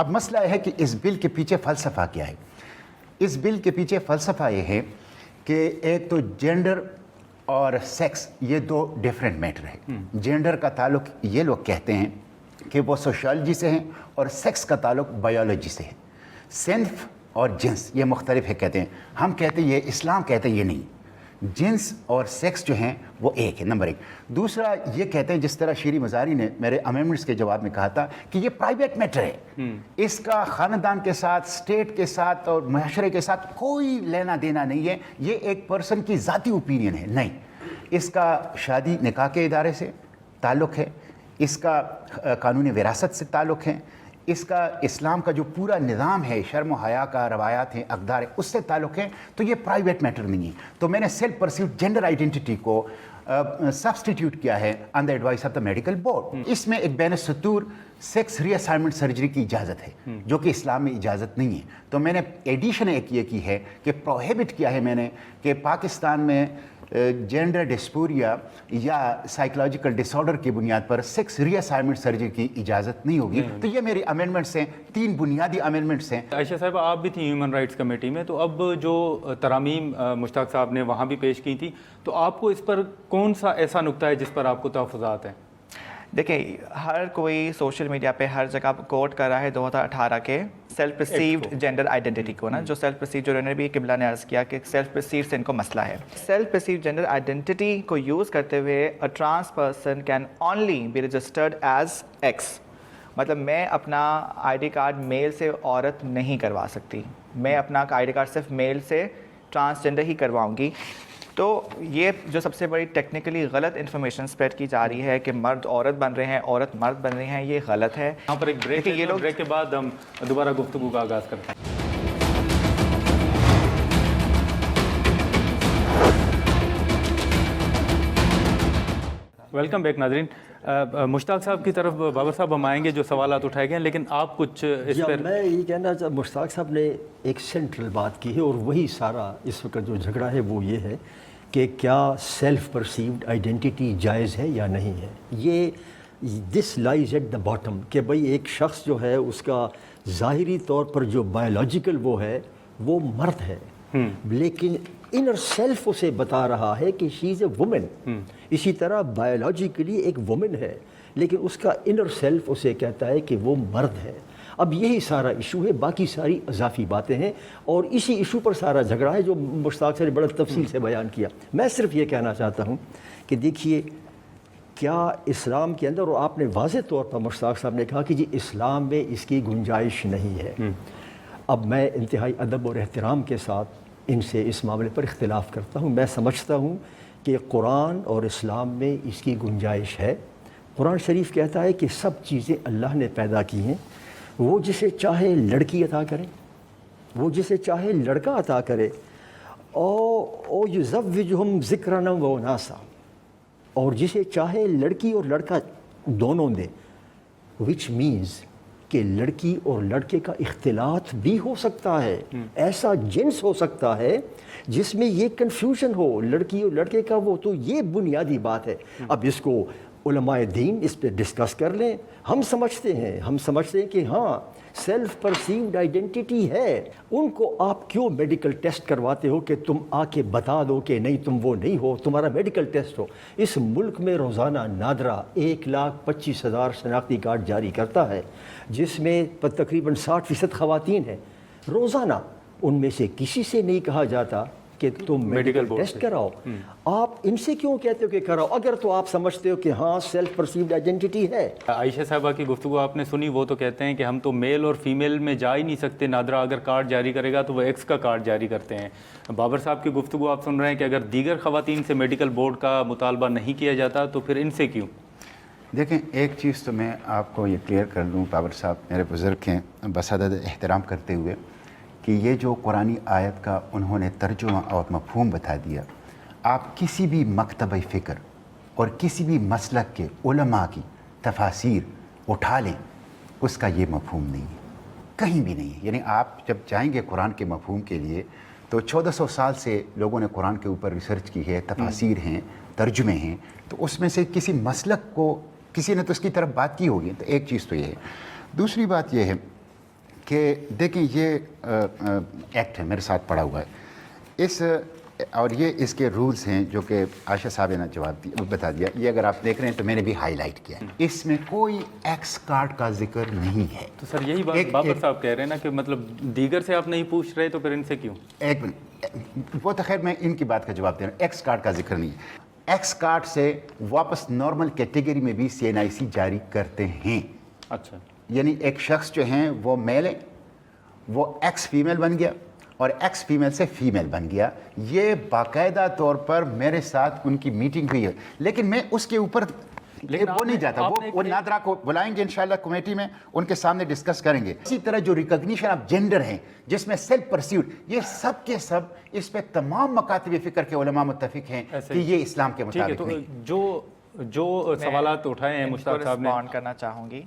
اب مسئلہ ہے کہ اس بل کے پیچھے فلسفہ کیا ہے. اس بل کے پیچھے فلسفہ یہ ہے کہ ایک تو جینڈر اور سیکس یہ دو ڈیفرنٹ میٹر ہے. جینڈر کا تعلق یہ لوگ کہتے ہیں کہ وہ سوشیالوجی سے ہیں اور سیکس کا تعلق بایولوجی سے ہے. صنف اور جنس یہ مختلف ہے کہتے ہیں. ہم کہتے ہیں یہ اسلام کہتے ہیں یہ نہیں. جنس اور سیکس جو ہیں وہ ایک ہے، نمبر ایک. دوسرا یہ کہتے ہیں جس طرح شیری مزاری نے میرے امینڈمنٹس کے جواب میں کہا تھا کہ یہ پرائیویٹ میٹر ہے، اس کا خاندان کے ساتھ، اسٹیٹ کے ساتھ اور معاشرے کے ساتھ کوئی لینا دینا نہیں ہے. یہ ایک پرسن کی ذاتی اوپینین ہے. نہیں، اس کا شادی نکاح کے ادارے سے تعلق ہے، اس کا قانون وراثت سے تعلق ہے، اس کا اسلام کا جو پورا نظام ہے، شرم و حیا کا، روایات ہیں، اقدار ہے، اس سے تعلق ہے. تو یہ پرائیویٹ میٹر نہیں ہے. تو میں نے سیلف پرسیوڈ جینڈر آئیڈینٹی کو سبسٹیٹیوٹ کیا ہے on the advice of the medical board. اس میں ایک بین السطور سیکس ری اسائنمنٹ سرجری کی اجازت ہے جو کہ اسلام میں اجازت نہیں ہے. تو میں نے ایڈیشن ایک یہ کی ہے کہ پروہیبٹ کیا ہے میں نے کہ پاکستان میں جینڈر ڈسپوریا یا سائیکولوجیکل ڈس آرڈر کی بنیاد پر سیکس ری اسائنمنٹ سرجری کی اجازت نہیں ہوگی. تو یہ میری امینڈمنٹس ہیں، 3 بنیادی امینڈمنٹس ہیں. عائشہ صاحب آپ بھی تھیں ہیومن رائٹس کمیٹی میں، تو اب جو ترامیم مشتاق صاحب نے وہاں بھی پیش کی تھی، تو آپ کو اس پر کون سا ایسا نقطہ ہے جس پر آپ کو تحفظات ہیں؟ دیکھیں، ہر کوئی سوشل میڈیا پہ ہر جگہ کوٹ کر رہا ہے 2018 کے سیلف پرسیوڈ جینڈر آئیڈینٹی کو نا، جو سیلف پرسیوڈ، جو انہوں نے بھی قبلہ نے عرض کیا کہ سیلف پرسیوڈ سے ان کو مسئلہ ہے. سیلف پرسیوڈ جینڈر آئیڈینٹی کو یوز کرتے ہوئے a trans person can only be registered as X. مطلب میں اپنا آئی ڈی کارڈ میل سے عورت نہیں کروا سکتی، میں اپنا آئی ڈی کارڈ صرف میل سے ٹرانسجینڈر ہی کرواؤں گی. تو یہ جو سب سے بڑی ٹیکنیکلی غلط انفارمیشن اسپریڈ کی جا رہی ہے کہ مرد عورت بن رہے ہیں، عورت مرد بن رہے ہیں، یہ غلط ہے. یہاں پر ایک بریک ہے، یہ لوگ بریک کے بعد ہم دوبارہ گفتگو کا آغاز کرتے ہیں. ویلکم بیک ناظرین. مشتاق صاحب کی طرف بابر صاحب ہم آئیں گے جو سوالات اٹھائے گئے ہیں، لیکن آپ کچھ اس پر. میں یہ کہنا چاہتا، مشتاق صاحب نے ایک سینٹرل بات کی ہے اور وہی سارا اس وقت جو جھگڑا ہے وہ یہ ہے کہ کیا سیلف پرسیوڈ آئیڈینٹی جائز ہے یا نہیں ہے. یہ دس لائز ایٹ دا باٹم کہ بھئی ایک شخص جو ہے اس کا ظاہری طور پر جو بایولوجیکل وہ ہے وہ مرد ہے، لیکن انر سیلف اسے بتا رہا ہے کہ شی از اے وومن. اسی طرح بایولوجیکلی ایک وومن ہے لیکن اس کا انر سیلف اسے کہتا ہے کہ وہ مرد ہے. اب یہی سارا ایشو ہے، باقی ساری اضافی باتیں ہیں اور اسی ایشو پر سارا جھگڑا ہے جو مشتاق سے نے بڑا تفصیل سے بیان کیا. میں صرف یہ کہنا چاہتا ہوں کہ دیکھیے کیا اسلام کے اندر، اور آپ نے واضح طور پر مشتاق صاحب نے کہا کہ جی اسلام میں اس کی گنجائش نہیں ہے. اب میں انتہائی ادب اور احترام کے ساتھ ان سے اس معاملے پر اختلاف کرتا ہوں. میں سمجھتا ہوں کہ قرآن اور اسلام میں اس کی گنجائش ہے. قرآن شریف کہتا ہے کہ سب چیزیں اللہ نے پیدا کی ہیں، وہ جسے چاہے لڑکی عطا کرے، وہ جسے چاہے لڑکا عطا کرے، او یزوجہم ذکرن و اناسا، اور جسے چاہے لڑکی اور لڑکا دونوں دے. وچ مینز کہ لڑکی اور لڑکے کا اختلاط بھی ہو سکتا ہے، ایسا جنس ہو سکتا ہے جس میں یہ کنفیوژن ہو لڑکی اور لڑکے کا. وہ تو یہ بنیادی بات ہے. اب اس کو علماء دین اس پہ ڈسکس کر لیں. ہم سمجھتے ہیں کہ ہاں سیلف پرسیوڈ آئیڈینٹی ہے. ان کو آپ کیوں میڈیکل ٹیسٹ کرواتے ہو کہ تم آ کے بتا دو کہ نہیں تم وہ نہیں ہو، تمہارا میڈیکل ٹیسٹ ہو. اس ملک میں روزانہ نادرہ 1,25,000 شناختی کارڈ جاری کرتا ہے جس میں تقریباً 60% خواتین ہیں روزانہ. ان میں سے کسی سے نہیں کہا جاتا کہ تم میڈیکل ٹیسٹ کراؤ. آپ ان سے کیوں کہتے ہو کہ کراؤ اگر تو آپ سمجھتے ہو کہ ہاں سیلف پرسیوڈ آئیڈینٹی ہے. عائشہ صاحبہ کی گفتگو آپ نے سنی، وہ تو کہتے ہیں کہ ہم تو میل اور فیمیل میں جا ہی نہیں سکتے، نادرہ اگر کارڈ جاری کرے گا تو وہ ایکس کا کارڈ جاری کرتے ہیں. بابر صاحب کی گفتگو آپ سن رہے ہیں کہ اگر دیگر خواتین سے میڈیکل بورڈ کا مطالبہ نہیں کیا جاتا تو پھر ان سے کیوں؟ دیکھیں، ایک چیز تو میں آپ کو یہ کلیئر کر دوں، بابر صاحب میرے بزرگ ہیں، بصدد احترام کرتے ہوئے، کہ یہ جو قرآنی آیت کا انہوں نے ترجمہ اور مفہوم بتا دیا، آپ کسی بھی مکتبہ فکر اور کسی بھی مسلک کے علماء کی تفاسیر اٹھا لیں، اس کا یہ مفہوم نہیں ہے، کہیں بھی نہیں ہے. یعنی آپ جب جائیں گے قرآن کے مفہوم کے لیے تو 1400 سال سے لوگوں نے قرآن کے اوپر ریسرچ کی ہے، تفاسیر ہیں، ترجمے ہیں، تو اس میں سے کسی مسلک کو کسی نے تو اس کی طرف بات کی ہوگی. تو ایک چیز تو یہ ہے. دوسری بات یہ ہے کہ دیکھیں یہ ایکٹ ہے میرے ساتھ پڑا ہوا ہے اور یہ اس کے رولز ہیں جو کہ عائشہ صاحب نے جواب بتا دیا. یہ اگر آپ دیکھ رہے ہیں تو میں نے بھی ہائی لائٹ کیا ہے. اس میں کوئی ایکس کارڈ کا ذکر نہیں ہے. تو سر یہی بات بابر صاحب کہہ رہے ہیں نا کہ مطلب دیگر سے آپ نہیں پوچھ رہے تو پھر ان سے کیوں؟ ایک منٹ، وہ تو خیر میں ان کی بات کا جواب دے رہا ہوں. ایکس کارڈ کا ذکر نہیں ہے. ایکس کارڈ سے واپس نارمل کیٹیگری میں بھی CNIC جاری کرتے ہیں. اچھا، یعنی ایک شخص جو ہیں وہ میل ہے، وہ ایکس فیمیل بن گیا اور ایکس فیمیل سے فیمیل بن گیا. یہ باقاعدہ طور پر میرے ساتھ ان کی میٹنگ ہوئی ہے، لیکن میں اس کے اوپر وہ نہیں جاتا. وہ نادرا کو بلائیں گے انشاءاللہ کمیٹی میں، ان کے سامنے ڈسکس کریں گے. اسی طرح جو ریکگنیشن آف جینڈر ہیں جس میں سیلف پرسیوڈ، یہ سب کے سب اس پہ تمام مکاتب فکر کے علماء متفق ہیں کہ یہ اسلام کے مطابق نہیں. جو سوالات اٹھائے ہیں مشتاق صاحب نے، رسپونڈ کرنا چاہوں گی.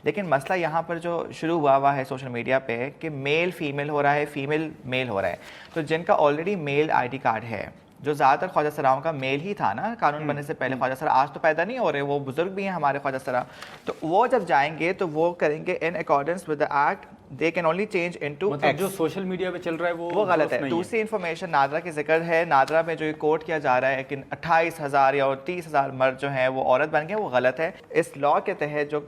لیکن مسئلہ یہاں پر جو شروع ہوا ہے سوشل میڈیا پہ کہ میل فیمیل ہو رہا ہے، فیمیل میل ہو رہا ہے. تو جن کا آلریڈی میل ID کارڈ ہے، جو زیادہ تر خواجہ سراؤں کا میل ہی تھا نا قانون بننے سے پہلے. خواجہ سرا آج تو پیدا نہیں ہو رہے، وہ بزرگ بھی ہیں ہمارے خواجہ سرا. تو وہ جب جائیں گے تو وہ کریں گے in accordance with the act. They can only change into مطلب جو سوشل میڈیا پہ چل رہا ہے وہ غلط ہے. دوسری انفارمیشن نادرا کی ذکر ہے، نادرا میں جو یہ کوٹ کیا جا رہا ہے کہ 28,000 یا 30,000 مرد جو ہیں وہ عورت بن گئے، وہ غلط ہے. اس لا کے تحت جو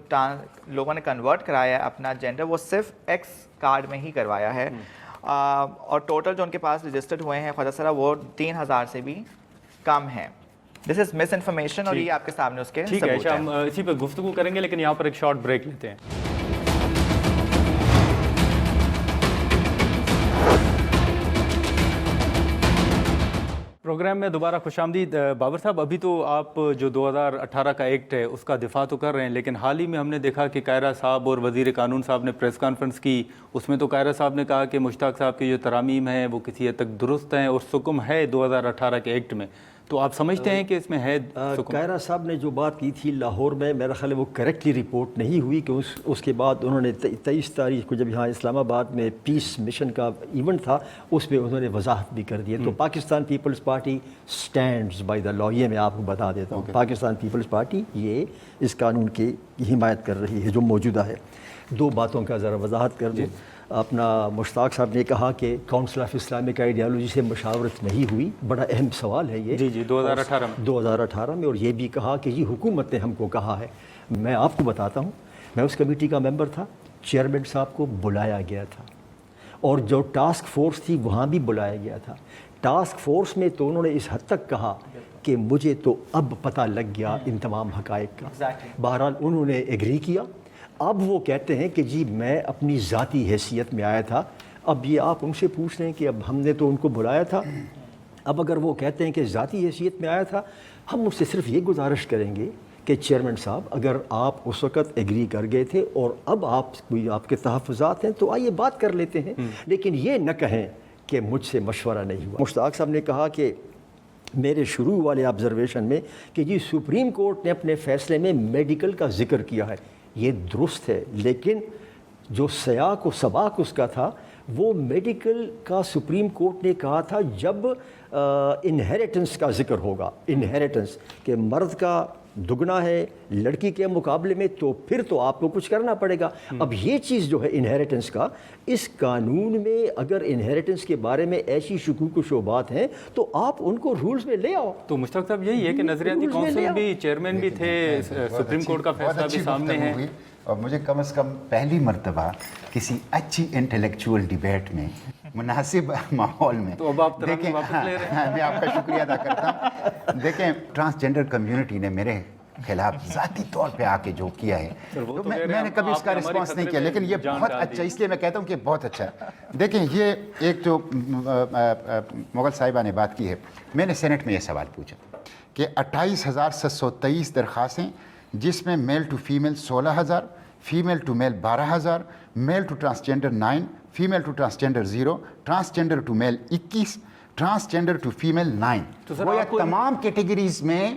لوگوں نے کنورٹ کرایا ہے اپنا جینڈر، وہ صرف ایکس کارڈ میں ہی کروایا ہے. اور ٹوٹل جو ان کے پاس رجسٹرڈ ہوئے ہیں خواجہ سرا وہ 3,000 سے بھی کم ہیں. دس از مس انفارمیشن اور یہ آپ کے سامنے اس کے ٹھیک ہے. ثبوت ہیں. ہم اسی پہ گفتگو کریں گے لیکن یہاں پر ایک شارٹ بریک لیتے ہیں. پروگرام میں دوبارہ خوش آمدید. بابر صاحب، ابھی تو آپ جو 2018 کا ایکٹ ہے اس کا دفاع تو کر رہے ہیں، لیکن حال ہی میں ہم نے دیکھا کہ قاہرہ صاحب اور وزیر قانون صاحب نے پریس کانفرنس کی. اس میں تو قاہرہ صاحب نے کہا کہ مشتاق صاحب کی جو ترامیم ہیں وہ کسی حد تک درست ہیں اور سکم ہے 2018 کے ایکٹ میں. تو آپ سمجھتے ہیں کہ اس میں ہے سکم؟ قاہرہ صاحب نے جو بات کی تھی لاہور میں، میرا خیال ہے وہ کریکٹلی رپورٹ نہیں ہوئی کہ اس کے بعد انہوں نے 23 تاریخ کو جب یہاں اسلام آباد میں پیس مشن کا ایونٹ تھا اس میں انہوں نے وضاحت بھی کر دی. تو Pakistan Peoples Party stands by the law. یہ میں آپ کو بتا دیتا ہوں، پاکستان پیپلز پارٹی یہ اس قانون کی حمایت کر رہی ہے جو موجودہ ہے. دو باتوں کا ذرا وضاحت کر دوں. اپنا مشتاق صاحب نے کہا کہ کونسل آف اسلامک آئیڈیالوجی سے مشاورت نہیں ہوئی. بڑا اہم سوال ہے یہ. جی 2018 میں. اور یہ بھی کہا کہ یہ حکومت نے ہم کو کہا ہے. میں آپ کو بتاتا ہوں، میں اس کمیٹی کا ممبر تھا. چیئرمین صاحب کو بلایا گیا تھا اور جو ٹاسک فورس تھی وہاں بھی بلایا گیا تھا. ٹاسک فورس میں تو انہوں نے اس حد تک کہا کہ مجھے تو اب پتہ لگ گیا ان تمام حقائق کا. بہرحال انہوں نے ایگری کیا. اب وہ کہتے ہیں کہ جی میں اپنی ذاتی حیثیت میں آیا تھا. اب یہ آپ ان سے پوچھ رہے ہیں کہ اب ہم نے تو ان کو بلایا تھا. اب اگر وہ کہتے ہیں کہ ذاتی حیثیت میں آیا تھا، ہم اس سے صرف یہ گزارش کریں گے کہ چیئرمین صاحب اگر آپ اس وقت ایگری کر گئے تھے اور اب آپ کے تحفظات ہیں تو آئیے بات کر لیتے ہیں. لیکن یہ نہ کہیں کہ مجھ سے مشورہ نہیں ہوا. مشتاق صاحب نے کہا کہ میرے شروع والے آبزرویشن میں کہ جی سپریم کورٹ نے اپنے فیصلے میں میڈیکل کا ذکر کیا ہے. یہ درست ہے، لیکن جو سیاق و سباق اس کا تھا وہ میڈیکل کا سپریم کورٹ نے کہا تھا جب انہیریٹنس کا ذکر ہوگا. انہیریٹنس کہ مرد کا دگنا ہے لڑکی کے مقابلے میں، تو پھر تو آپ کو کچھ کرنا پڑے گا. اب یہ چیز جو ہے انہیریٹنس کا، اس قانون میں اگر انہیریٹنس کے بارے میں ایسی شکوک و شبہات ہیں تو آپ ان کو رولز میں لے آؤ. تو مشتاق صاحب یہی ہے کہ نظریاتی کونسل بھی چیئرمین بھی تھے، سپریم کورٹ کا فیصلہ بھی سامنے ہے. اور مجھے کم از کم پہلی مرتبہ کسی اچھی انٹلیکچوئل ڈیبیٹ میں مناسب ماحول میں تو اب آپ ترقی واپس لے رہے ہیں. میں آپ کا شکریہ ادا کرتا ہوں. دیکھیں ٹرانسجینڈر کمیونٹی نے میرے خلاف ذاتی طور پہ آ کے جو کیا ہے تو میں نے کبھی اس کا رسپانس نہیں کیا، لیکن یہ بہت اچھا، اس لیے میں کہتا ہوں کہ بہت اچھا. دیکھیں یہ ایک جو مغل صاحبہ نے بات کی ہے، میں نے سینٹ میں یہ سوال پوچھا کہ 28,723 درخواستیں جس میں male to female 16,000، female to male 12,000، male to transgender 9، female to transgender 0، transgender to male 21، transgender to female 9. وہ تمام کیٹیگریز میں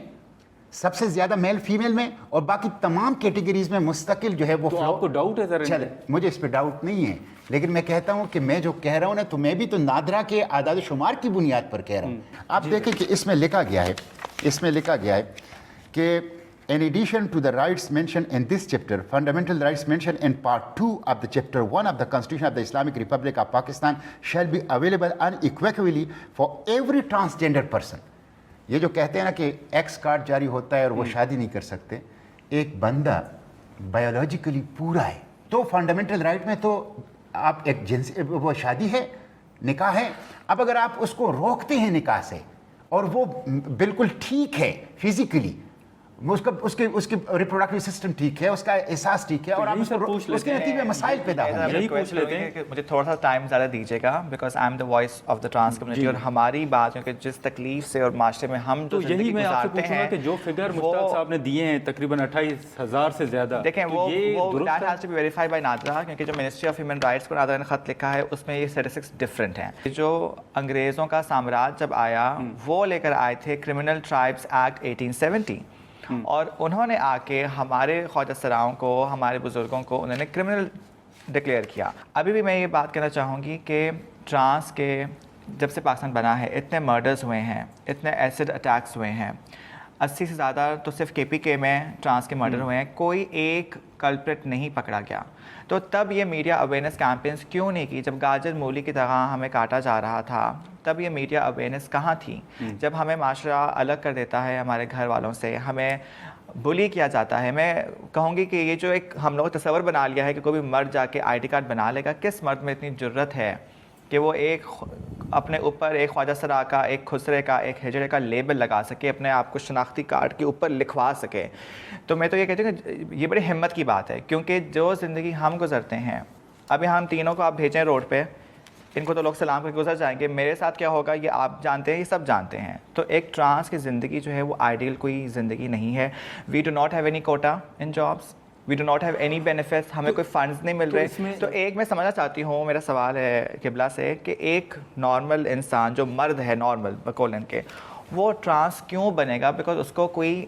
سب سے زیادہ میل فیمیل میں اور باقی تمام کیٹیگریز میں مستقل جو ہے وہ. تو آپ کو ڈاؤٹ ہے سر؟ چلے مجھے اس پہ ڈاؤٹ نہیں ہے، لیکن میں کہتا ہوں کہ میں جو کہہ رہا ہوں نا تو میں بھی تو نادرا کے اعداد و شمار کی بنیاد پر کہہ رہا ہوں. آپ دیکھیں کہ اس میں لکھا گیا ہے کہ In addition to the rights mentioned in this chapter, fundamental rights mentioned in part 2 of the chapter 1 of the Constitution of the Islamic Republic of Pakistan shall be available unequivocally for every transgender person. یہ جو کہتے ہیں نا کہ x card جاری ہوتا ہے اور وہ شادی نہیں کر سکتے, ایک بندہ بایولوجیکلی پورا ہے تو فنڈامنٹل رائٹ میں تو آپ ایک جنس وہ شادی ہے, نکاح ہے. اب اگر آپ اس کو روکتے ہیں نکاح سے اور وہ بالکل ٹھیک ہے فزیکلی, اس کی ریپروڈکٹیو سسٹم ٹھیک ہے, اس کا احساس ٹھیک ہے, اور آپ اس کے نتیجے میں مسائل پیدا ہوں گے. یہی پوچھ لیتے ہیں کہ مجھے تھوڑا سا ٹائم زیادہ دیجیے گا, because I am the voice of the trans community, اور ہماری بات کیونکہ جس تکلیف سے اور معاشرے میں ہم جو یہی میں آپ سے پوچھوں گا کہ جو فگر مشتاق صاحب نے دیے ہیں تقریباً 28,000 سے زیادہ, دیکھیں وہ that has to be verify by NADRA, کیونکہ جو منسٹری آف ہیومن رائٹس کو نادرا نے خط لکھا ہے اس میں یہ اسٹیٹسٹکس ڈفرینٹ ہیں. جو انگریزوں کا سامراج جب آیا وہ لے کر آئے تھے کرمنل ٹرائبس ایکٹ 1870, اور انہوں نے آ کے ہمارے خواجہ سراؤں کو, ہمارے بزرگوں کو انہوں نے کرمنل ڈکلیئر کیا. ابھی بھی میں یہ بات کہنا چاہوں گی کہ ٹرانس کے جب سے پاکستان بنا ہے اتنے مرڈرز ہوئے ہیں, اتنے ایسڈ اٹیکس ہوئے ہیں, 80 سے زیادہ تو صرف KPK میں ٹرانس کے مرڈر ہوئے ہیں, کوئی ایک کلپریٹ نہیں پکڑا گیا. تو تب یہ میڈیا اویئرنیس کیمپینز کیوں نہیں کی؟ جب گاجر مولی کی طرح ہمیں کاٹا جا رہا تھا تب یہ میڈیا اویئرنیس کہاں تھی؟ جب ہمیں معاشرہ الگ کر دیتا ہے ہمارے گھر والوں سے, ہمیں بلی کیا جاتا ہے. میں کہوں گی کہ یہ جو ایک ہم لوگ تصور بنا لیا ہے کہ کوئی بھی مرد جا کے ID کارڈ بنا لے گا, کس مرد میں اتنی جرت ہے کہ وہ ایک اپنے اوپر ایک خواجہ سرا کا, ایک خسرے کا, ایک ہجڑے کا لیبل لگا سکے, اپنے آپ کو شناختی کارڈ کے اوپر لکھوا سکے؟ تو میں تو یہ کہتی ہوں کہ یہ بڑی ہمت کی بات ہے, کیونکہ جو زندگی ہم گزرتے ہیں, ابھی ہم تینوں کو آپ بھیجیں روڈ پہ, ان کو تو لوگ سلام کر کے گزر جائیں گے, میرے ساتھ کیا ہوگا یہ آپ جانتے ہیں, یہ سب جانتے ہیں. تو ایک ٹرانس کی زندگی جو ہے وہ آئیڈیل کوئی زندگی نہیں ہے. We do not have any quota in jobs, we do not have any benefits, ہمیں کوئی فنڈز نہیں مل رہے. تو ایک میں سمجھنا چاہتی ہوں, میرا سوال ہے قبلہ سے, کہ ایک نارمل انسان جو مرد ہے نارمل بکولن کے, وہ ٹرانس کیوں بنے گا؟ بیکاز اس کو کوئی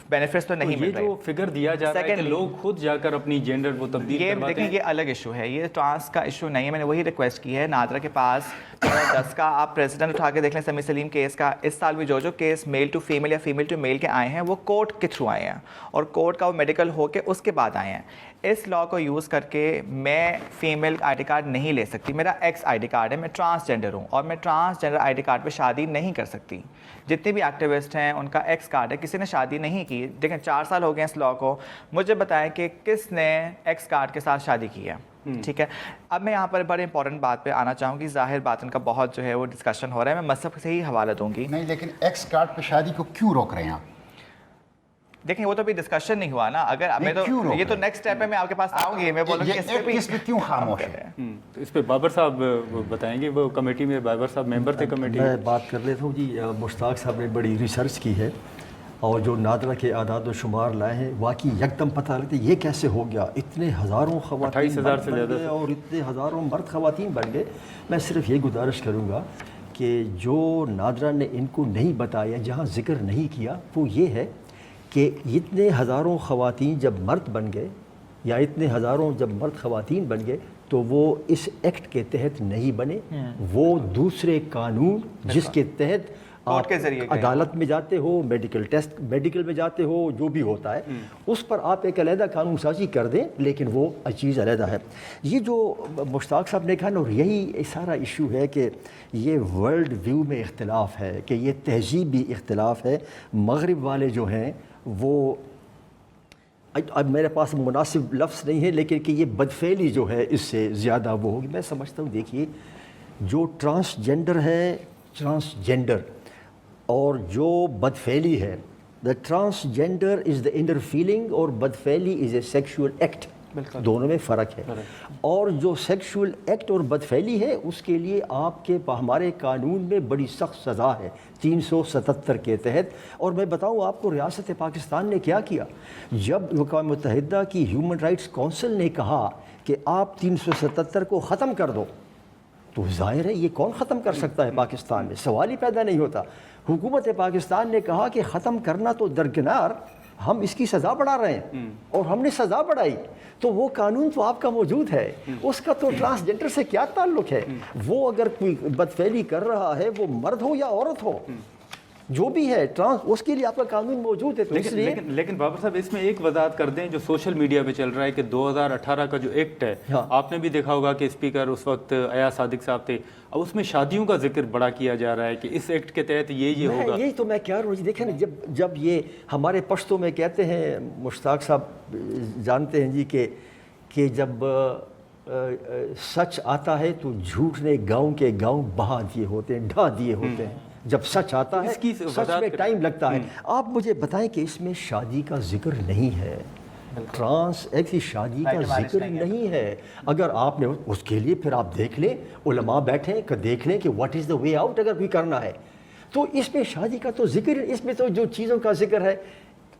بینیفٹس تو نہیں مل رہے. یہ جو فگر دیا جا رہا ہے کہ لوگ خود جا کر اپنی جینڈر وہ تبدیل کرواتے ہیں, دیکھیں یہ الگ ایشو ہے, یہ ٹرانس کا ایشو نہیں ہے. میں نے وہی ریکویسٹ کی ہے نادرا کے پاس 2010 کا آپ پریزیڈنٹ اٹھا کے دیکھ لیں, سمیع سلیم کیس کا. اس سال بھی جو کیس میل ٹو فیمیل یا فیمیل ٹو میل کے آئے ہیں وہ کورٹ کے تھرو آئے ہیں, اور کورٹ کا وہ میڈیکل ہو کے اس کے بعد آئے ہیں. اس لا کو یوز کر کے میں فیمیل ID کارڈ نہیں لے سکتی, میرا ایکس ID کارڈ ہے, میں ٹرانسجینڈر ہوں, اور میں ٹرانسجینڈر ID کارڈ پہ شادی نہیں کر سکتی. جتنے بھی ایکٹیوسٹ ہیں ان کا ایکس کارڈ ہے, کسی نے شادی نہیں کی. دیکھیں 4 سال ہو گئے اس لا کو, مجھے بتائیں کہ کس نے ایکس کارڈ کے ساتھ شادی کی ہے؟ ٹھیک ہے. اب میں یہاں پر بڑے امپورٹنٹ بات پہ آنا چاہوں گی. ظاہر باطن کا بہت جو ہے وہ ڈسکشن ہو رہا ہے, میں مذہب سے ہی حوالہ دوں گی. نہیں, لیکن ایکس کارڈ پہ شادی کو کیوں روک رہے ہیں آپ؟ دیکھیں وہ تو بھی ڈسکشن نہیں ہوا نا. اگر میں تو یہ تو نیکسٹ اسٹیپ ہے, میں آپ کے پاس آؤں گی, میں بولوں گی اس پہ کیوں خاموش ہے. اس پہ بابر صاحب بتائیں گے, وہ کمیٹی میں بابر صاحب ممبر تھے کمیٹی. میں بات کر لیتا ہوں جی. مشتاق صاحب نے بڑی ریسرچ کی ہے, اور جو نادرا کے اعداد و شمار لائے ہیں واقعی یکدم پتہ لگتا ہے یہ کیسے ہو گیا. اتنے ہزاروں خواتین 28,000 سے زیادہ اور اتنے ہزاروں مرد خواتین بن گئے. میں صرف یہ گزارش کروں گا کہ جو نادرا نے ان کو نہیں بتایا, جہاں ذکر نہیں کیا, وہ یہ ہے کہ اتنے ہزاروں خواتین جب مرد بن گئے, یا اتنے ہزاروں جب مرد خواتین بن گئے, تو وہ اس ایکٹ کے تحت نہیں بنے, وہ دوسرے قانون جس کے تحت آپ عدالت میں جاتے ہو, میڈیکل میں جاتے ہو, جو بھی ہوتا ہے اس پر آپ ایک علیحدہ قانون سازی کر دیں, لیکن وہ چیز علیحدہ ہے. یہ جو مشتاق صاحب نے کہا نا, اور یہی سارا ایشو ہے کہ یہ ورلڈ ویو میں اختلاف ہے, کہ یہ تہذیبی اختلاف ہے. مغرب والے جو ہیں وہ, اب میرے پاس مناسب لفظ نہیں ہے, لیکن کہ یہ بدفعلی جو ہے اس سے زیادہ وہ ہوگی. میں سمجھتا ہوں دیکھیے, جو ٹرانسجینڈر ہے, ٹرانسجینڈر اور جو بدفعلی ہے, the transgender is the inner feeling, اور بدفعلی از اے سیکشول ایکٹ. دونوں میں فرق ہے. اور جو سیکشول ایکٹ اور بدفعلی ہے اس کے لیے آپ کے ہمارے قانون میں بڑی سخت سزا ہے 377 کے تحت. اور میں بتاؤں آپ کو, ریاست پاکستان نے کیا کیا جب اقوام متحدہ کی ہیومن رائٹس کونسل نے کہا کہ آپ 377 کو ختم کر دو, تو ظاہر ہے یہ کون ختم کر سکتا ہے پاکستان میں, سوال ہی پیدا نہیں ہوتا. حکومت پاکستان نے کہا کہ ختم کرنا تو درکنار, ہم اس کی سزا بڑھا رہے ہیں, اور ہم نے سزا بڑھائی, تو وہ قانون تو آپ کا موجود ہے, اس کا تو ٹرانسجینڈر سے کیا تعلق ہے. وہ اگر کوئی بدفعلی کر رہا ہے, وہ مرد ہو یا عورت ہو, جو بھی ہے ٹرانس اس کے لیے آپ کا قانون موجود ہے. تو اس لیے لیکن بابر صاحب اس میں ایک وضاحت کر دیں جو سوشل میڈیا پہ چل رہا ہے کہ 2018 کا جو ایکٹ ہے, آپ نے بھی دیکھا ہوگا کہ اسپیکر اس وقت ایاز صادق صاحب تھے, اب اس میں شادیوں کا ذکر بڑا کیا جا رہا ہے کہ اس ایکٹ کے تحت یہ ہوگا. یہی تو میں کہہ رہا ہوں جی. دیکھیں نا, جب یہ ہمارے پشتوں میں کہتے ہیں, مشتاق صاحب جانتے ہیں جی کہ جب سچ آتا ہے تو جھوٹ نے گاؤں کے گاؤں بہا دیے ہوتے ہیں, ڈھا دیے ہوتے ہیں. جب سچ آتا ہے سچ میں ٹائم لگتا ہے. آپ مجھے بتائیں کہ اس میں شادی کا ذکر نہیں ہے, ٹرانس ایسی شادی کا ذکر نہیں ہے. اگر آپ نے اس کے لیے پھر آپ دیکھ لیں, علماء بیٹھیں کہ دیکھ لیں کہ what is the way out اگر بھی کرنا ہے. تو اس میں شادی کا تو ذکر, اس میں تو جو چیزوں کا ذکر ہے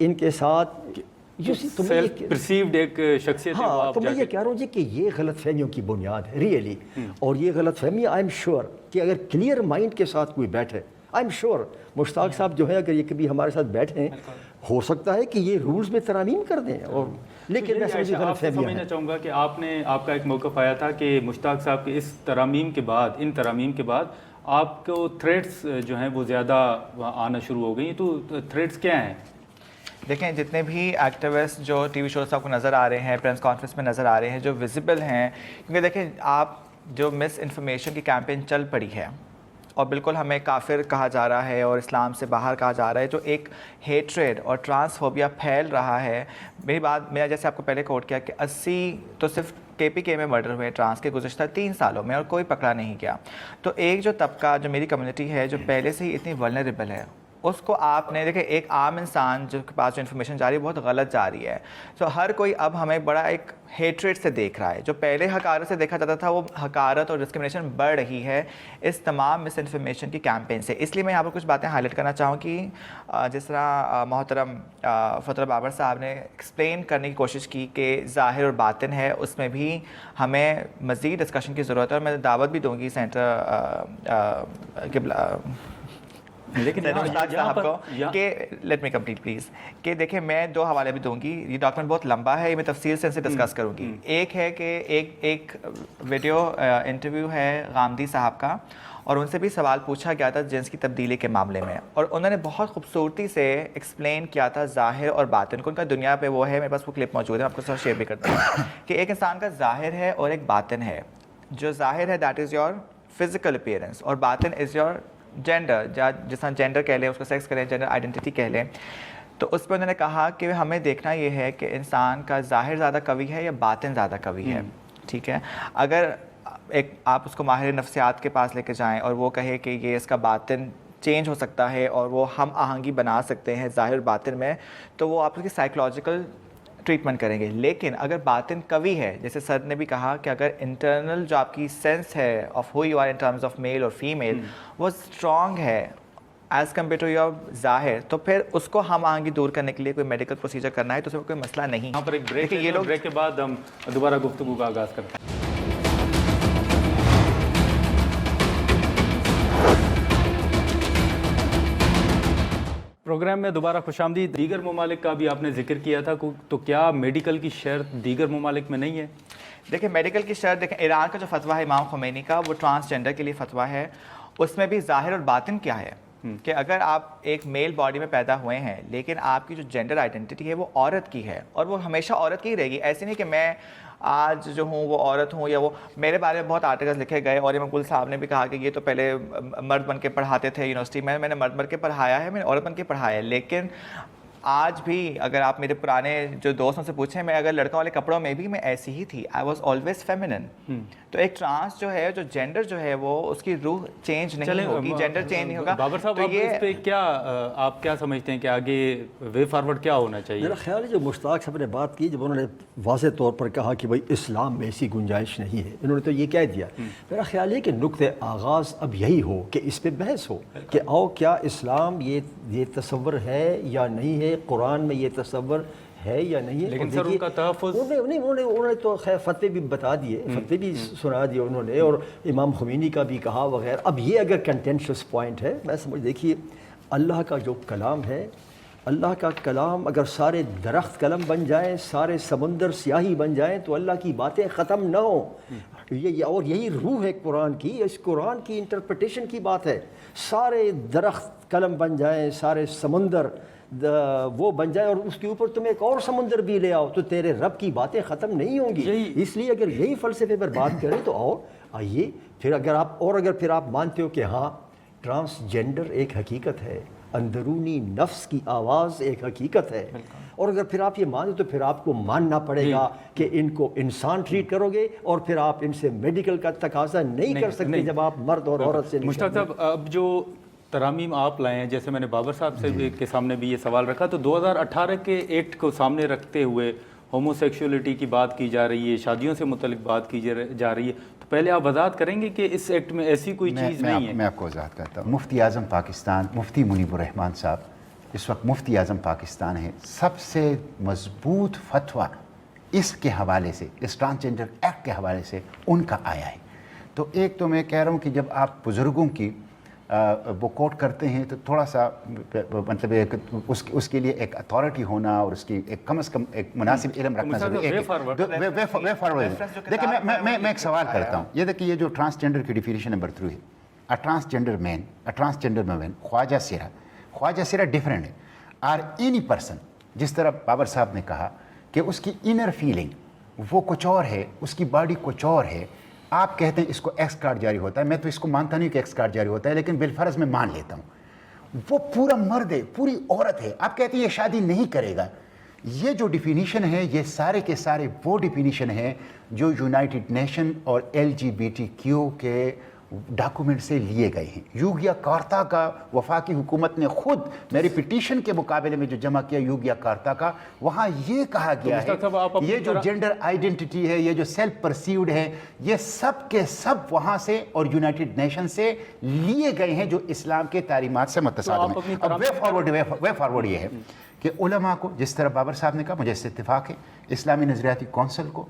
ان کے ساتھ پرسیوڈ ایک شخصیت ہے. ہاں, تو میں یہ کہہ رہا ہوں جی کہ یہ غلط فہمیوں کی بنیاد ہے ریئلی. اور یہ غلط فہمی آئی ایم شیور کہ اگر کلیئر مائنڈ کے ساتھ کوئی بیٹھے, آئی ایم شیور مشتاق صاحب جو ہے اگر یہ کبھی ہمارے ساتھ بیٹھیں, ہو سکتا ہے کہ یہ رولز میں ترامیم کر دیں. اور لیکن میں سمجھنا چاہوں گا کہ آپ کا ایک موقف آیا تھا کہ مشتاق صاحب کے اس ترامیم کے بعد, ان ترامیم کے بعد آپ کو تھریٹس جو ہیں وہ زیادہ آنا شروع ہو گئی. تو تھریٹس کیا ہیں؟ دیکھیں, جتنے بھی ایکٹیوسٹ جو ٹی وی شوز آپ کو نظر آ رہے ہیں, پریس کانفرنس میں نظر آ رہے ہیں, جو ویزیبل ہیں, کیونکہ دیکھیں آپ جو مس انفارمیشن کی کیمپین چل پڑی ہے اور بالکل ہمیں کافر کہا جا رہا ہے اور اسلام سے باہر کہا جا رہا ہے, جو ایک ہیٹریڈ اور ٹرانسفوبیا پھیل رہا ہے. میرا جیسے آپ کو پہلے کوٹ کیا کہ 80 تو صرف KPK میں مرڈر ہوئے ٹرانس کے گزشتہ 3 سالوں میں اور کوئی پکڑا نہیں گیا. تو ایک جو طبقہ, جو میری کمیونٹی ہے, جو پہلے سے ہی اتنی ولنریبل ہے, اس کو آپ نے دیکھیں, ایک عام انسان جو کے پاس جو انفارمیشن جا رہی ہے بہت غلط جا رہی ہے. تو ہر کوئی اب ہمیں بڑا ایک ہیٹریٹ سے دیکھ رہا ہے. جو پہلے حقارت سے دیکھا جاتا تھا وہ حقارت اور ڈسکرمنیشن بڑھ رہی ہے اس تمام مس انفارمیشن کی کیمپین سے. اس لیے میں یہاں پر کچھ باتیں ہائی لائٹ کرنا چاہوں کہ جس طرح محترم فطر بابر صاحب نے ایکسپلین کرنے کی کوشش کی کہ ظاہر اور باطن ہے, اس میں بھی ہمیں مزید ڈسکشن کی ضرورت ہے. اور میں دعوت بھی دوں گی لیکن صاحب کو کہ لیٹ می کمپلیٹ پلیز, کہ دیکھیں میں 2 حوالے بھی دوں گی. یہ ڈاکومنٹ بہت لمبا ہے, یہ میں تفصیل سے ڈسکس کروں گی. ایک ہے کہ ایک ویڈیو انٹرویو ہے غامدی صاحب کا, اور ان سے بھی سوال پوچھا گیا تھا جنس کی تبدیلی کے معاملے میں, اور انہوں نے بہت خوبصورتی سے ایکسپلین کیا تھا ظاہر اور باطن کو. ان کا دنیا پہ وہ ہے, میرے پاس وہ کلپ موجود ہے, آپ کو ساتھ شیئر بھی کرتا ہوں, کہ ایک انسان کا ظاہر ہے اور ایک باطن ہے. جو ظاہر ہے that is your physical appearance, اور باطن از یور جینڈر, جس طرح جینڈر کہہ لیں, اس کو سیکس کہہ لیں, جینڈر آئیڈینٹی کہہ لیں. تو اس پہ انہوں نے کہا کہ ہمیں دیکھنا یہ ہے کہ انسان کا ظاہر زیادہ قوی ہے یا باطن زیادہ قوی ہے. ٹھیک ہے, اگر آپ اس کو ماہر نفسیات کے پاس لے کے جائیں اور وہ کہے کہ یہ اس کا باطن چینج ہو سکتا ہے اور وہ ہم آہنگی بنا سکتے ہیں ظاہر باطن میں, تو وہ آپ کی سائیکولوجیکل ٹریٹمنٹ کریں گے. لیکن اگر باطن قوی ہے, جیسے سر نے بھی کہا کہ اگر انٹرنل جو آپ کی سینس ہے of who you are in terms of male اور فیمیل وہ اسٹرانگ ہے ایز کمپیئر ٹو یور ظاہر, تو پھر اس کو ہم آہنگی دور کرنے کے لیے کوئی میڈیکل پروسیجر کرنا ہے تو اس میں کوئی مسئلہ نہیں. یہاں پر ایک بریک ہے, یہ لوگ بریک کے بعد ہم دوبارہ گفتگو کا آغاز کرتے ہیں. پروگرام میں دوبارہ خوش آمدید. دیگر ممالک کا بھی آپ نے ذکر کیا تھا, تو کیا میڈیکل کی شرط دیگر ممالک میں نہیں ہے؟ دیکھیں میڈیکل کی شرط, دیکھیں ایران کا جو فتویٰ ہے امام خمینی کا, وہ ٹرانسجینڈر کے لیے فتویٰ ہے. اس میں بھی ظاہر اور باطن کیا ہے کہ اگر آپ ایک میل باڈی میں پیدا ہوئے ہیں لیکن آپ کی جو جینڈر آئیڈینٹی ہے وہ عورت کی ہے, اور وہ ہمیشہ عورت کی ہی رہے گی. ایسے نہیں کہ میں آج جو ہوں وہ عورت ہوں, یا وہ میرے بارے میں بہت آرٹیکلز لکھے گئے, اور امام گل صاحب نے بھی کہا کہ یہ تو پہلے مرد بن کے پڑھاتے تھے یونیورسٹی میں, میں نے مرد بن کے پڑھایا ہے, میں نے عورت بن کے پڑھایا ہے. لیکن آج بھی اگر آپ میرے پرانے جو دوستوں سے پوچھیں, میں اگر لڑکوں والے کپڑوں میں بھی میں ایسی ہی تھی, آئی واز آلویز فیمینن. تو ایک ٹرانس جو ہے, جو جینڈر جو ہے, وہ اس کی روح چینج نہیں ہوگی, جینڈر چینج نہیں ہوگا. بابر صاحب اس پہ کیا آپ کیا سمجھتے ہیں کہ آگے وے فارورڈ کیا ہونا چاہیے؟ میرا خیال ہے جو مشتاق صاحب نے بات کی, جب انہوں نے واضح طور پر کہا کہ بھائی اسلام میں ایسی گنجائش نہیں ہے, انہوں نے تو یہ کہہ دیا. میرا خیال ہے کہ نقطۂ آغاز اب یہی ہو کہ اس پہ بحث ہو کہ آؤ کیا اسلام یہ تصور ہے یا نہیں ہے, قرآن میں یہ تصور ہے یا نہیں ہے. لیکن سر ان کا تحفظ انہوں نے تو خیر فتوے بھی بتا دیے, فتوے بھی سنا دیے انہوں نے, اور امام خمینی کا بھی کہا وغیرہ. اب یہ اگر کنٹینشس پوائنٹ ہے, میں سمجھ, دیکھیے اللہ کا جو کلام ہے اللہ کا کلام اگر سارے درخت قلم بن جائیں، سارے سمندر سیاہی بن جائیں تو اللہ کی باتیں ختم نہ ہوں. اور یہی روح ہے قرآن کی، اس قرآن کی انٹرپریٹیشن کی بات ہے. سارے درخت قلم بن جائیں، سارے سمندر وہ بن جائے اور اس کے اوپر تم ایک اور سمندر بھی لے آؤ تو تیرے رب کی باتیں ختم نہیں ہوں گی. اس لیے اگر یہی فلسفے پر بات کریں تو آئیے پھر اگر پھر آپ مانتے ہو کہ ہاں ٹرانسجینڈر ایک حقیقت ہے، اندرونی نفس کی آواز ایک حقیقت ہے، اور اگر پھر آپ یہ مانیں تو پھر آپ کو ماننا پڑے گا کہ ان کو انسان ٹریٹ کرو گے اور پھر آپ ان سے میڈیکل کا تقاضا نہیں کر سکتے جب آپ مرد اور عورت سے. مشتاق صاحب، اب جو ترامیم آپ لائے ہیں، جیسے میں نے بابر صاحب سے کے سامنے بھی یہ سوال رکھا، تو 2018 کے ایکٹ کو سامنے رکھتے ہوئے ہومو سیکشولیٹی کی بات کی جا رہی ہے، شادیوں سے متعلق بات کی جا رہی ہے، تو پہلے آپ وضاحت کریں گے کہ اس ایکٹ میں ایسی کوئی چیز نہیں ہے؟ میں آپ کو وضاحت کرتا ہوں. مفتی اعظم پاکستان مفتی منیب الرحمان صاحب اس وقت مفتی اعظم پاکستان ہیں. سب سے مضبوط فتویٰ اس کے حوالے سے، اس ٹرانسجینڈر ایکٹ کے حوالے سے ان کا آیا ہے. تو ایک تو میں کہہ رہا ہوں کہ جب آپ بزرگوں کی وہ کوٹ کرتے ہیں تو تھوڑا سا مطلب اس کے لیے ایک اتھارٹی ہونا اور اس کی ایک کم از کم ایک مناسب علم رکھنا ضروری ہے. دیکھیں میں ایک سوال کرتا ہوں. یہ دیکھیں، یہ جو ٹرانسجینڈر کی ڈیفینیشن نمبر 3 ہے، اے ٹرانسجینڈر مین خواجہ سرا ڈفرینٹ ہے آر اینی پرسن. جس طرح بابر صاحب نے کہا کہ اس کی انر فیلنگ وہ کچھ اور ہے، اس کی باڈی کچھ اور ہے. آپ کہتے ہیں اس کو ایکس کارڈ جاری ہوتا ہے، میں تو اس کو مانتا نہیں کہ ایکس کارڈ جاری ہوتا ہے، لیکن بالفرض میں مان لیتا ہوں. وہ پورا مرد ہے، پوری عورت ہے. آپ کہتے ہیں یہ شادی نہیں کرے گا. یہ جو ڈیفینیشن ہے یہ سارے کے سارے وہ ڈیفینیشن ہے جو یونائٹڈ نیشن اور LGBTQ کے ڈاکومنٹ سے لیے گئے ہیں. یوگیا کارتا کا وفاقی حکومت نے خود میری پٹیشن کے مقابلے میں جو جمع کیا یوگیا کارتا کا، وہاں یہ کہا گیا ہے یہ جو جینڈر آئیڈینٹی ہے، یہ جو سیلف پرسیوڈ ہے، یہ سب کے سب وہاں سے اور یونائٹڈ نیشن سے لیے گئے ہیں جو اسلام کے تعلیمات سے متصادم ہیں. اب وے فارورڈ یہ ہے کہ علماء کو، جس طرح بابر صاحب نے کہا، مجھے اس سے اتفاق ہے، اسلامی نظریاتی کونسل کو،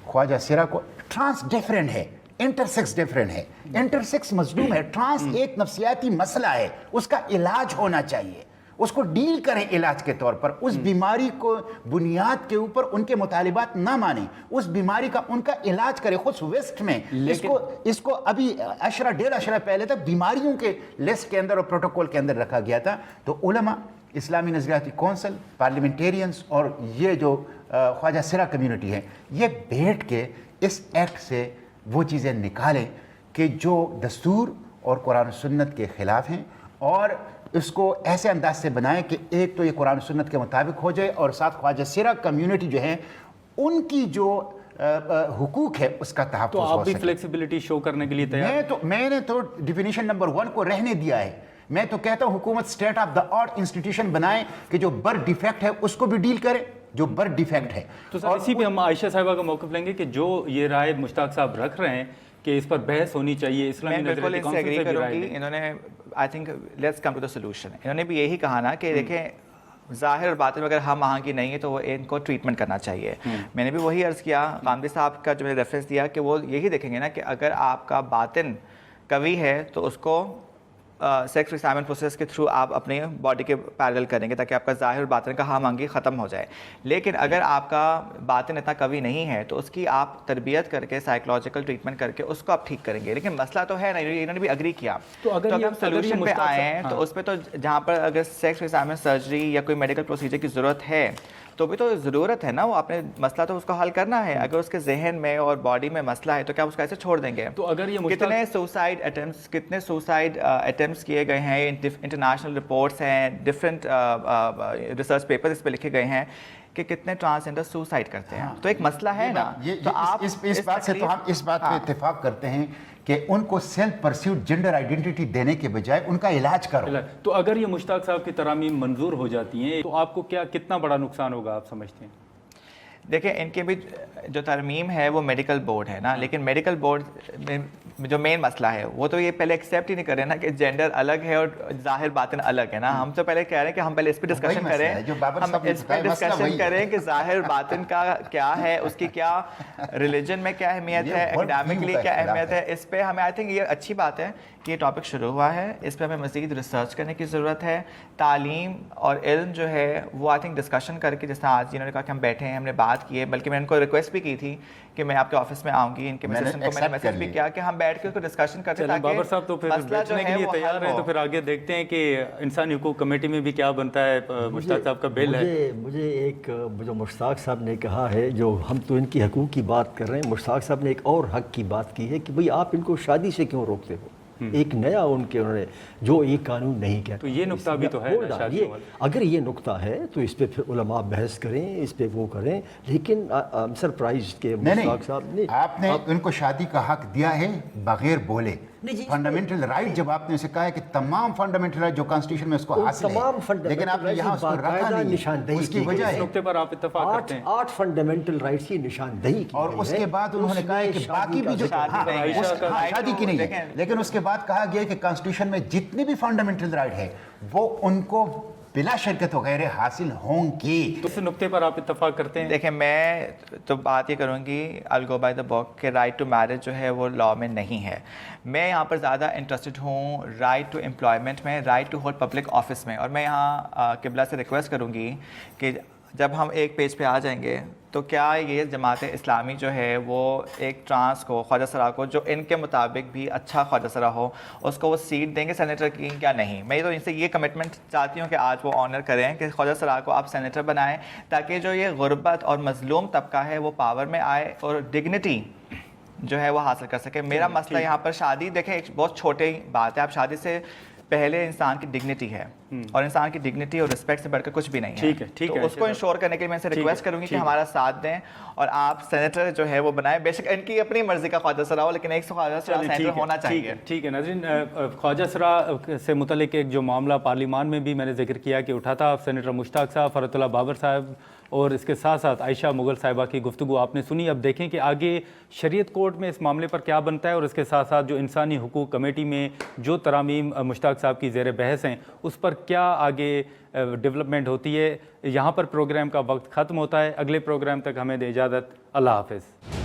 خواجہ سرا کو، ٹرانس ڈیفرنٹ ہے، انٹرسیکس ڈیفرنٹ ہے. انٹرسیکس مظلوم ہے. ٹرانس ایک نفسیاتی مسئلہ ہے، اس کا علاج ہونا چاہیے، اس کو ڈیل کریں علاج کے طور پر. اس بیماری کو بنیاد کے اوپر ان کے مطالبات نہ مانیں، اس بیماری کا ان کا علاج کریں. خود ویسٹ میں اس کو ابھی 10 پہلے تک بیماریوں کے لسٹ کے اندر اور پروٹوکول کے اندر رکھا گیا تھا. تو علماء، اسلامی نظریاتی کونسل، پارلیمنٹیرینز اور یہ جو خواجہ سرا کمیونٹی ہے، یہ بیٹھ کے اس ایکٹ سے وہ چیزیں نکالیں کہ جو دستور اور قرآن و سنت کے خلاف ہیں، اور اس کو ایسے انداز سے بنائیں کہ ایک تو یہ قرآن و سنت کے مطابق ہو جائے اور ساتھ خواجہ سرا کمیونٹی جو ہے ان کی جو حقوق ہے اس کا تحفظ ہو سکے. تو آپ بھی فلیکسیبلٹی شو کرنے کے لیے تیار؟ میں نے تو ڈیفینیشن نمبر 1 کو رہنے دیا ہے. میں تو کہتا ہوں حکومت state of the art institution بنائیں کہ جو برتھ ڈیفیکٹ ہے اس کو بھی ڈیل کرے، جو برتھ ڈیفیکٹ ہے. تو سر اسی پہ ہم عائشہ صاحبہ کا موقف لیں گے کہ جو یہ رائے مشتاق صاحب رکھ رہے ہیں کہ اس پر بحث ہونی چاہیے، اسلامی نظریاتی کونسل سے بھی رائے لیں. انہوں نے I think let's come to the solution. انہوں نے بھی یہی کہا نا کہ دیکھیں ظاہر اور باطن میں اگر ہم آہنگی نہیں ہے تو وہ ان کو ٹریٹمنٹ کرنا چاہیے. میں نے بھی وہی عرض کیا، غامدی صاحب کا جو میں نے ریفرنس دیا کہ وہ یہی دیکھیں گے نا کہ اگر آپ کا باطن قوی ہے تو اس کو سیکس ریسائمنٹ پروسیس کے تھرو آپ اپنے باڈی کے پیرل کریں گے تاکہ آپ کا ظاہر اور باطن کا ہم آہنگی ختم ہو جائے. لیکن اگر آپ کا باطن اتنا قوی نہیں ہے تو اس کی آپ تربیت کر کے سائیکولوجیکل ٹریٹمنٹ کر کے اس کو آپ ٹھیک کریں گے. لیکن مسئلہ تو ہے نا، انہوں نے بھی اگری کیا. تو اگر ہم سولوشن پہ آئے ہیں تو اس پہ تو جہاں پر اگر سیکس ریسائمنٹ سرجری یا کوئی میڈیکل پروسیجر کی ضرورت ہے تو بھی تو ضرورت ہے نا، وہ اپنے مسئلہ تو اس کو حل کرنا ہے. اگر اس کے ذہن میں اور باڈی میں مسئلہ ہے تو کیا اس کو ایسے چھوڑ دیں گے؟ تو اگر یہ کتنے سوسائڈ اٹیمپٹس کیے گئے ہیں، انٹرنیشنل رپورٹس ہیں، ڈفرینٹ ریسرچ پیپر اس پہ لکھے گئے ہیں کہ کتنے ٹرانسجینڈر سوسائڈ کرتے ہیں. تو ایک مسئلہ ہے نا. تو آپ اس بات سے تو ہم اس بات پہ اتفاق کرتے ہیں کہ ان کو سیلف پرسیوڈ جینڈر آئیڈینٹی دینے کے بجائے ان کا علاج کرو. تو اگر یہ مشتاق صاحب کی ترامیم منظور ہو جاتی ہیں تو آپ کو کتنا بڑا نقصان ہوگا آپ سمجھتے ہیں؟ دیکھیں ان کے بھی جو ترمیم ہے وہ میڈیکل بورڈ ہے نا, لیکن میڈیکل بورڈ میں جو مین مسئلہ ہے وہ تو یہ پہلے ایکسیپٹ ہی نہیں کر رہے نا کہ جینڈر الگ ہے اور ظاہر باطن الگ ہے نا. ہم تو پہلے کہہ رہے ہیں کہ ہم پہلے اس پہ ڈسکشن کریں, ہم اس پہ ڈسکشن کریں کہ ظاہر باطن کا کیا ہے, اس کی کیا ریلیجن میں کیا اہمیت ہے, اکیڈیمکلی کیا اہمیت ہے. اس پہ ہمیں آئی تھنک یہ اچھی بات ہے کہ یہ ٹاپک شروع ہوا ہے, اس پہ ہمیں مزید ریسرچ کرنے کی ضرورت ہے. تعلیم اور علم جو ہے وہ آئی تھنک ڈسکشن کر کے, جس طرح آج انہوں نے کہا کہ ہم بیٹھے ہیں, ہم نے بات کی ہے, بلکہ میں ان کو ریکویسٹ بھی کی تھی کہ میں آپ کے آفس میں آؤں گی, ان کے مسسٹنٹ کو میں نے میسج بھی کیا کہ ہم بیٹھ کے اس کو ڈسکشن کرتے ہیں. بابر صاحب تو پھر بیٹھنے کے لیے تیار ہیں, تو پھر آگے دیکھتے ہیں کہ انسانی حقوق کمیٹی میں بھی کیا بنتا ہے. مشتاق صاحب کا بل ہے. مجھے ایک جو مشتاق صاحب نے کہا ہے, جو ہم تو ان کی حقوق کی بات کر رہے ہیں, مشتاق صاحب نے ایک اور حق کی بات کی ہے کہ بھئی آپ ان کو شادی سے کیوں روکتے ہو. ایک نیا انہوں نے جو یہ قانون نہیں کہتا. تو یہ نقطہ بھی تو ہے, اگر یہ نقطہ ہے تو اس پہ پھر علماء بحث کریں, اس پہ وہ کریں. لیکن سرپرائز کے مشتاق صاحب نے آپ نے ان کو شادی کا حق دیا ہے بغیر بولے. فنڈامنٹل رائٹ جب آپ نے اسے کہا ہے کہ تمام فنڈامنٹل رائٹ جو کانسٹیٹیوشن میں اس کو حاصل ہے, لیکن آپ نے یہاں اس کو رکھا نہیں. اس کی وجہ ہے اس نقطے پر آپ اتفاق کرتے ہیں 8 فنڈامنٹل رائٹس کی نشاندہی کی, اور اس کے بعد انہوں نے کہا ہے کہ باقی بھی جو شادی کی نہیں ہے, لیکن اس کے بعد کہا گیا کہ کانسٹیٹیوشن میں جتنے بھی فنڈامنٹل رائٹ ہے وہ ان کو بلا شرکت وغیرہ حاصل ہوں گی. تو اس نقطے پر آپ اتفاق کرتے ہیں؟ دیکھیں میں تو بات یہ کروں گی I'll go by the book کہ رائٹ ٹو میرج جو ہے وہ لاء میں نہیں ہے. میں یہاں پر زیادہ انٹرسٹڈ ہوں رائٹ ٹو امپلائمنٹ میں, right to hold public office میں. اور میں یہاں قبلہ سے ریکویسٹ کروں گی کہ جب ہم ایک پیج پہ آ جائیں گے تو کیا یہ جماعت اسلامی جو ہے وہ ایک ٹرانس کو, خواجہ سرا کو, جو ان کے مطابق بھی اچھا خواجہ سرا ہو, اس کو وہ سیٹ دیں گے سینیٹر کی کیا نہیں. میں تو ان سے یہ کمٹمنٹ چاہتی ہوں کہ آج وہ آنر کریں کہ خواجہ سرا کو آپ سینیٹر بنائیں, تاکہ جو یہ غربت اور مظلوم طبقہ ہے وہ پاور میں آئے اور ڈگنیٹی جو ہے وہ حاصل کر سکے. میرا مسئلہ یہاں پر شادی, دیکھیں ایک بہت چھوٹی بات ہے, آپ شادی سے پہلے انسان کی ڈگنیٹی ہے, اور انسان کی ڈگنیٹی اور رسپیکٹ سے بڑھ کر کچھ بھی نہیں ہے. ٹھیک ہے, اس کو انشور کرنے کے لیے میں سے ریکویسٹ کروں گی کہ ہمارا ساتھ دیں اور آپ سینیٹر جو ہے وہ بنائیں. بے شک ان کی اپنی مرضی کا خواجہ سرا ہو, لیکن ایک خواجہ سرا سینیٹر ہونا چاہیے. ٹھیک ہے ناظرین, خواجہ سرا سے متعلق ایک جو معاملہ پارلیمان میں بھی میں نے ذکر کیا کہ اٹھا تھا, سینیٹر مشتاق صاحب, فرحت اللہ بابر صاحب اور اس کے ساتھ ساتھ عائشہ مغل صاحبہ کی گفتگو آپ نے سنی. اب دیکھیں کہ آگے شریعت کورٹ میں اس معاملے پر کیا بنتا ہے, اور اس کے ساتھ ساتھ جو انسانی حقوق کمیٹی میں جو ترامیم مشتاق صاحب کی زیر بحث ہیں اس پر کیا آگے ڈیولپمنٹ ہوتی ہے. یہاں پر پروگرام کا وقت ختم ہوتا ہے. اگلے پروگرام تک ہمیں دے اجازت. اللہ حافظ.